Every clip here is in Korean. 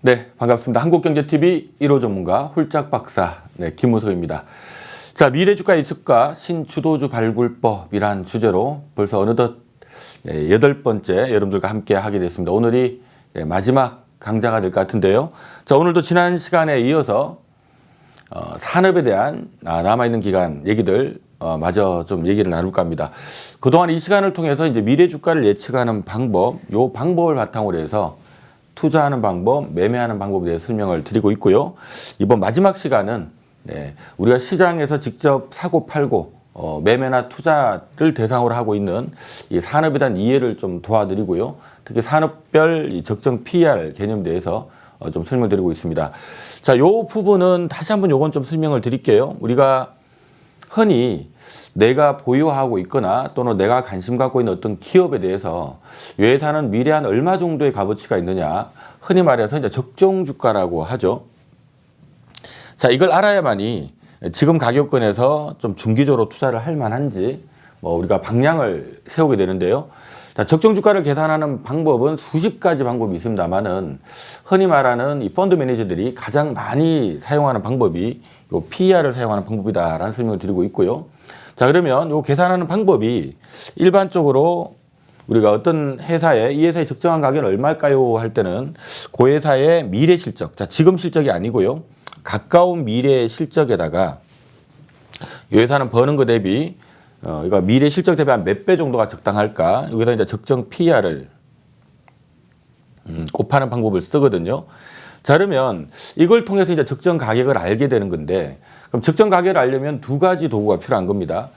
네, 반갑습니다. 한국경제TV 1호 전문가 홀짝 박사 김무석입니다. 자, 미래 주가 예측과 신주도주 발굴법이란 주제로 벌써 어느덧 8번째 여러분들과 함께 하게 됐습니다. 오늘이 마지막 강좌가 될 것 같은데요. 자, 오늘도 지난 시간에 이어서 산업에 대한 남아있는 기간 얘기들 마저 좀 얘기를 나눌까 합니다. 그동안 이 시간을 통해서 이제 미래 주가를 예측하는 방법, 요 방법을 바탕으로 해서 투자하는 방법, 매매하는 방법에 대해 설명을 드리고 있고요. 이번 마지막 시간은 우리가 시장에서 직접 사고 팔고 매매나 투자를 대상으로 하고 있는 이 산업에 대한 이해를 좀 도와드리고요. 특히 산업별 이 적정 PER 개념에 대해서 좀 설명드리고 있습니다. 자, 요 부분은 다시 한번 요건 좀 설명을 드릴게요. 우리가 흔히 내가 보유하고 있거나 또는 내가 관심 갖고 있는 어떤 기업에 대해서 이 회사는 미래 한 얼마 정도의 값어치가 있느냐, 흔히 말해서 이제 적정 주가라고 하죠. 자, 이걸 알아야만이 지금 가격권에서 좀 중기적으로 투자를 할 만한지 우리가 방향을 세우게 되는데요. 자, 적정 주가를 계산하는 방법은 수십 가지 방법이 있습니다만은 흔히 말하는 이 펀드 매니저들이 가장 많이 사용하는 방법이 요 PER을 사용하는 방법이다라는 설명을 드리고 있고요. 자, 그러면 요 계산하는 방법이 일반적으로 우리가 어떤 회사에 이 회사의 적정한 가격은 얼마일까요 할 때는 그 회사의 미래 실적, 자, 지금 실적이 아니고요. 가까운 미래 실적에다가 이 회사는 버는 거 대비 이거 미래 실적 대비 한 몇 배 정도가 적당할까? 여기다 이제 적정 PER을 곱하는 방법을 쓰거든요. 자, 그러면 이걸 통해서 이제 적정 가격을 알게 되는 건데, 그럼 적정 가격을 알려면 두 가지 도구가 필요한 겁니다.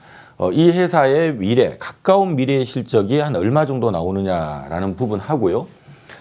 이 회사의 미래, 가까운 미래의 실적이 한 얼마 정도 나오느냐라는 부분 하고요.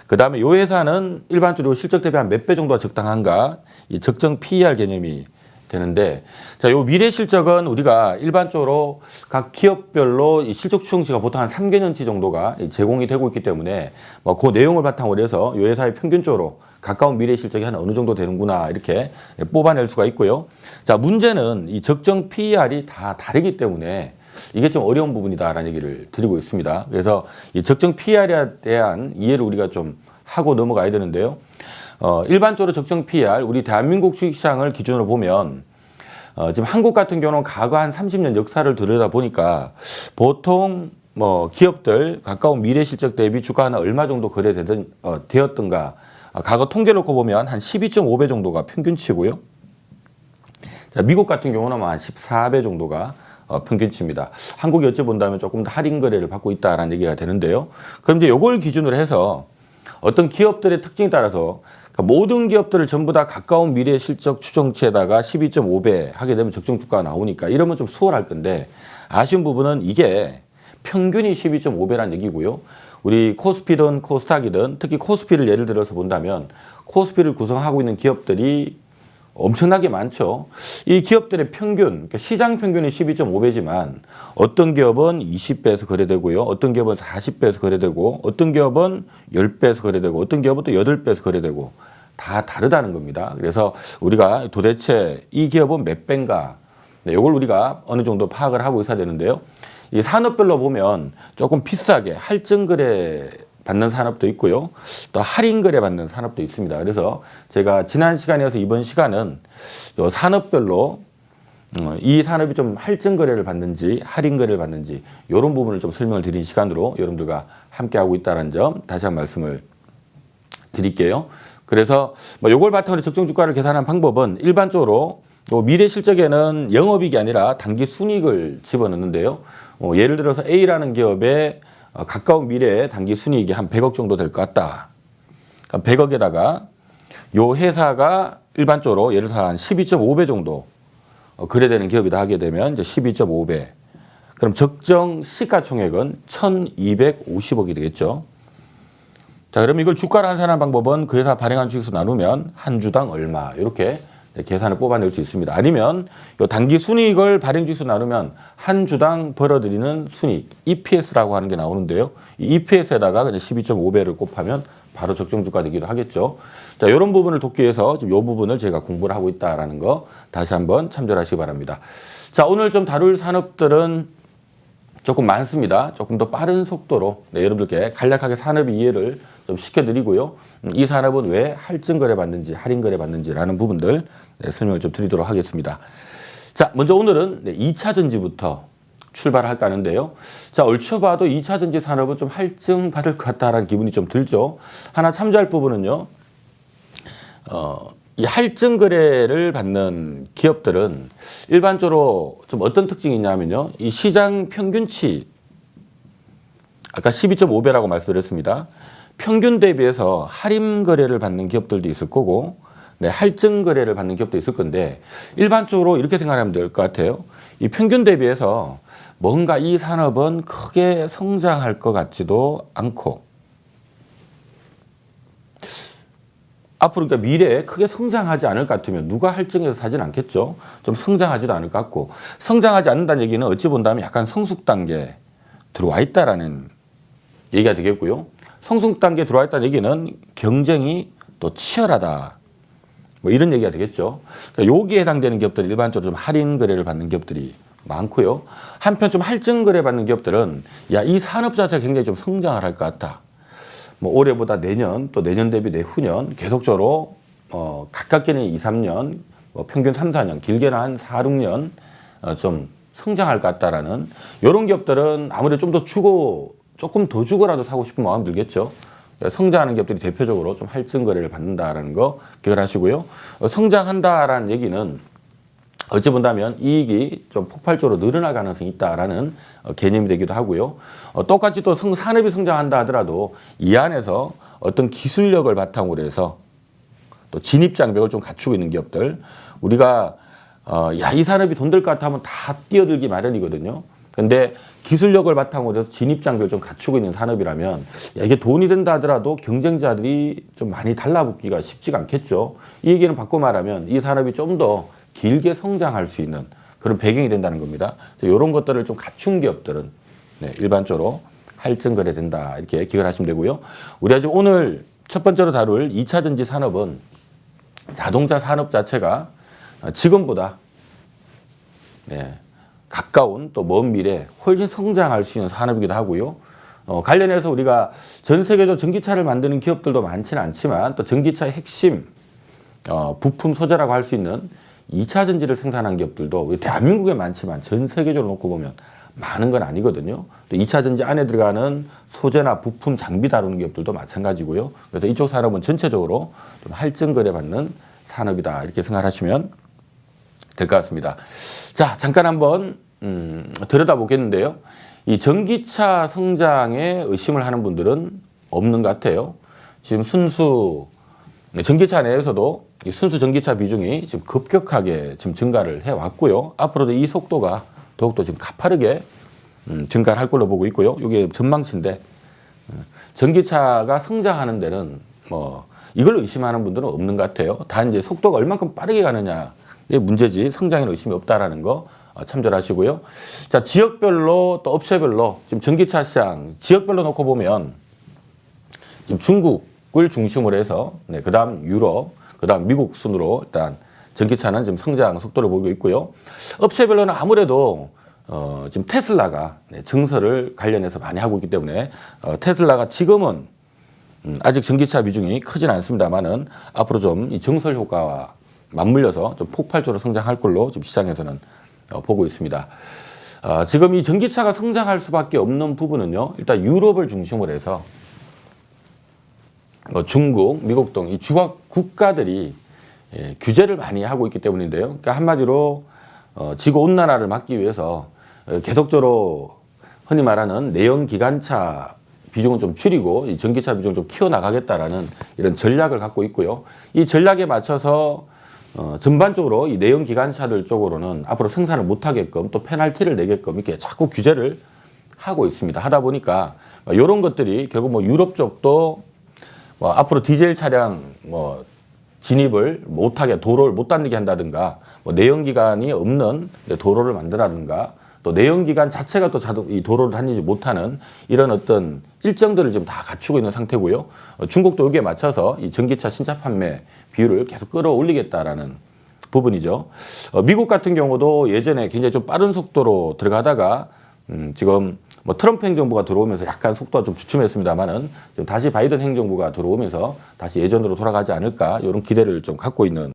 그 다음에 이 회사는 일반적으로 실적 대비 한 몇 배 정도가 적당한가? 이 적정 PER 개념이 되는데, 자, 요 미래 실적은 우리가 일반적으로 각 기업별로 이 실적 추정치가 보통 한 3개년치 정도가 제공이 되고 있기 때문에 그 내용을 바탕으로 해서 이 회사의 평균적으로 가까운 미래 실적이 한 어느 정도 되는구나 이렇게 뽑아낼 수가 있고요. 자, 문제는 이 적정 PER이 다 다르기 때문에 이게 좀 어려운 부분이다라는 얘기를 드리고 있습니다. 그래서 이 적정 PER에 대한 이해를 우리가 좀 하고 넘어가야 되는데요. 일반적으로 적정 PER, 우리 대한민국 주식시장을 기준으로 보면 지금 한국 같은 경우는 과거 한 30년 역사를 들여다보니까 보통 기업들 가까운 미래 실적 대비 주가는 얼마 정도 되었던가 과거 통계를 놓고 보면 한 12.5배 정도가 평균치고요. 자, 미국 같은 경우는 한 14배 정도가 평균치입니다. 한국이 어찌 본다면 조금 더 할인 거래를 받고 있다라는 얘기가 되는데요. 그럼 이제 이걸 기준으로 해서 어떤 기업들의 특징에 따라서 모든 기업들을 전부 다 가까운 미래 실적 추정치에다가 12.5배 하게 되면 적정 주가가 나오니까 이러면 좀 수월할 건데, 아쉬운 부분은 이게 평균이 12.5배란 얘기고요. 우리 코스피든 코스닥이든 특히 코스피를 예를 들어서 본다면 코스피를 구성하고 있는 기업들이 엄청나게 많죠. 이 기업들의 평균, 그러니까 시장 평균이 12.5배지만 어떤 기업은 20배에서 거래되고요. 어떤 기업은 40배에서 거래되고, 어떤 기업은 10배에서 거래되고, 어떤 기업은 또 8배에서 거래되고, 다 다르다는 겁니다. 그래서 우리가 도대체 이 기업은 몇 배인가, 이걸 우리가 어느 정도 파악을 하고 있어야 되는데요. 이 산업별로 보면 조금 비싸게 할증 거래 받는 산업도 있고요. 또 할인 거래 받는 산업도 있습니다. 그래서 제가 지난 시간이어서 이번 시간은 요 산업별로 이 산업이 좀 할증 거래를 받는지 할인 거래를 받는지 이런 부분을 좀 설명을 드린 시간으로 여러분들과 함께하고 있다는 점 다시 한 말씀을 드릴게요. 그래서 요걸 바탕으로 적정 주가를 계산하는 방법은 일반적으로 요 미래 실적에는 영업이익이 아니라 단기 순이익을 집어넣는데요. 예를 들어서 A라는 기업의 가까운 미래에 단기 순이익이 한 100억 정도 될 것 같다. 그러니까 100억에다가 요 회사가 일반적으로 예를 들어서 한 12.5배 정도 거래되는 기업이다 하게 되면 이제 12.5배. 그럼 적정 시가총액은 1,250억이 되겠죠. 자, 그럼 이걸 주가로 환산하는 방법은 그 회사 발행한 주식수 나누면 한 주당 얼마 이렇게 계산을 뽑아낼 수 있습니다. 아니면 요 단기 순이익을 발행 주수 나누면 한 주당 벌어들이는 순이익 EPS라고 하는 게 나오는데요. 이 EPS에다가 그냥 12.5배를 곱하면 바로 적정 주가 되기도 하겠죠. 자, 이런 부분을 돕기 위해서 지금 이 부분을 제가 공부를 하고 있다라는 거 다시 한번 참조하시기 바랍니다. 자, 오늘 좀 다룰 산업들은 조금 많습니다. 조금 더 빠른 속도로 여러분들께 간략하게 산업의 이해를 좀 시켜드리고요. 이 산업은 왜 할증 거래 받는지, 할인 거래 받는지라는 부분들 설명을 좀 드리도록 하겠습니다. 자, 먼저 오늘은 2차 전지부터 출발할까 하는데요. 자, 얼추 봐도 2차 전지 산업은 좀 할증 받을 것 같다라는 기분이 좀 들죠. 하나 참조할 부분은요. 이 할증 거래를 받는 기업들은 일반적으로 좀 어떤 특징이 있냐면요. 이 시장 평균치, 아까 12.5배라고 말씀드렸습니다. 평균 대비해서 할인 거래를 받는 기업들도 있을 거고, 네, 할증 거래를 받는 기업도 있을 건데, 일반적으로 이렇게 생각하면 될 것 같아요. 이 평균 대비해서 뭔가 이 산업은 크게 성장할 것 같지도 않고, 앞으로 그러니까 미래에 크게 성장하지 않을 것 같으면 누가 할증해서 사진 않겠죠. 좀 성장하지도 않을 것 같고, 성장하지 않는다는 얘기는 어찌 본다면 약간 성숙 단계에 들어와 있다라는 얘기가 되겠고요. 성숙 단계에 들어와 있다는 얘기는 경쟁이 또 치열하다. 뭐 이런 얘기가 되겠죠. 그러니까 여기에 해당되는 기업들은 일반적으로 좀 할인 거래를 받는 기업들이 많고요. 한편 좀 할증 거래 받는 기업들은 야, 이 산업 자체가 굉장히 좀 성장을 할 것 같다. 뭐 올해보다 내년 또 내년 대비 내후년 계속적으로 가깝게는 2, 3년, 뭐 평균 3, 4년, 길게는 한 4, 6년 좀 성장할 것 같다라는 이런 기업들은 아무래도 좀 더 주고 조금 더 주고라도 사고 싶은 마음이 들겠죠. 성장하는 기업들이 대표적으로 좀 할증 거래를 받는다라는 거 기억하시고요. 성장한다라는 얘기는 어찌 본다면 이익이 좀 폭발적으로 늘어날 가능성이 있다라는 개념이 되기도 하고요. 똑같이 또 산업이 성장한다 하더라도 이 안에서 어떤 기술력을 바탕으로 해서 또 진입 장벽을 좀 갖추고 있는 기업들, 우리가 야, 이 산업이 돈 될 것 같으면 다 뛰어들기 마련이거든요. 근데 기술력을 바탕으로 해서 진입 장벽을 좀 갖추고 있는 산업이라면 야, 이게 돈이 된다 하더라도 경쟁자들이 좀 많이 달라붙기가 쉽지가 않겠죠. 이 얘기는 바꿔 말하면 이 산업이 좀 더 길게 성장할 수 있는 그런 배경이 된다는 겁니다. 이런 것들을 좀 갖춘 기업들은 일반적으로 할증 거래된다 이렇게 기억을 하시면 되고요. 우리가 지금 오늘 첫 번째로 다룰 2차 전지 산업은 자동차 산업 자체가 지금보다 가까운 또 먼 미래 훨씬 성장할 수 있는 산업이기도 하고요. 관련해서 우리가 전 세계적으로 전기차를 만드는 기업들도 많지는 않지만 또 전기차의 핵심 부품 소재라고 할 수 있는 2차 전지를 생산한 기업들도 대한민국에 많지만 전 세계적으로 놓고 보면 많은 건 아니거든요. 또 2차 전지 안에 들어가는 소재나 부품 장비 다루는 기업들도 마찬가지고요. 그래서 이쪽 산업은 전체적으로 좀 할증 거래 받는 산업이다 이렇게 생각하시면 될 것 같습니다. 자, 잠깐 한번 들여다보겠는데요. 이 전기차 성장에 의심을 하는 분들은 없는 것 같아요. 지금 순수 전기차 내에서도 이 순수 전기차 비중이 지금 급격하게 지금 증가를 해왔고요. 앞으로도 이 속도가 더욱더 지금 가파르게 증가를 할 걸로 보고 있고요. 이게 전망치인데 전기차가 성장하는 데는 뭐 이걸 의심하는 분들은 없는 것 같아요. 단지 속도가 얼만큼 빠르게 가느냐의 문제지 성장에는 의심이 없다라는 거 참조를 하시고요. 자, 지역별로 또 업체별로 지금 전기차 시장 지역별로 놓고 보면 지금 중국을 중심으로 해서 그다음 유럽, 그다음 미국 순으로 일단 전기차는 지금 성장 속도를 보이고 있고요. 업체별로는 아무래도 지금 테슬라가 증설을 관련해서 많이 하고 있기 때문에 테슬라가 지금은 아직 전기차 비중이 크진 않습니다만은 앞으로 좀 이 증설 효과와 맞물려서 좀 폭발적으로 성장할 걸로 지금 시장에서는 보고 있습니다. 지금 이 전기차가 성장할 수밖에 없는 부분은요. 일단 유럽을 중심으로 해서 중국, 미국 등 이 주각 국가들이 규제를 많이 하고 있기 때문인데요. 그러니까 한마디로 지구 온난화를 막기 위해서 계속적으로 흔히 말하는 내연 기관차 비중은 좀 줄이고 이 전기차 비중을 좀 키워나가겠다라는 이런 전략을 갖고 있고요. 이 전략에 맞춰서 전반적으로 이 내연 기관차들 쪽으로는 앞으로 생산을 못하게끔 또 페널티를 내게끔 이렇게 자꾸 규제를 하고 있습니다. 하다 보니까 이런 것들이 결국 뭐 유럽 쪽도 뭐 앞으로 디젤 차량 뭐 진입을 못하게 도로를 못 다니게 한다든가 뭐 내연기관이 없는 도로를 만들라든가 또 내연기관 자체가 또 이 도로를 다니지 못하는 이런 어떤 일정들을 지금 다 갖추고 있는 상태고요. 중국도 여기에 맞춰서 이 전기차 신차 판매 비율을 계속 끌어올리겠다라는 부분이죠. 미국 같은 경우도 예전에 굉장히 좀 빠른 속도로 들어가다가 지금 뭐 트럼프 행정부가 들어오면서 약간 속도가 좀 주춤했습니다만은 다시 바이든 행정부가 들어오면서 다시 예전으로 돌아가지 않을까 이런 기대를 좀 갖고 있는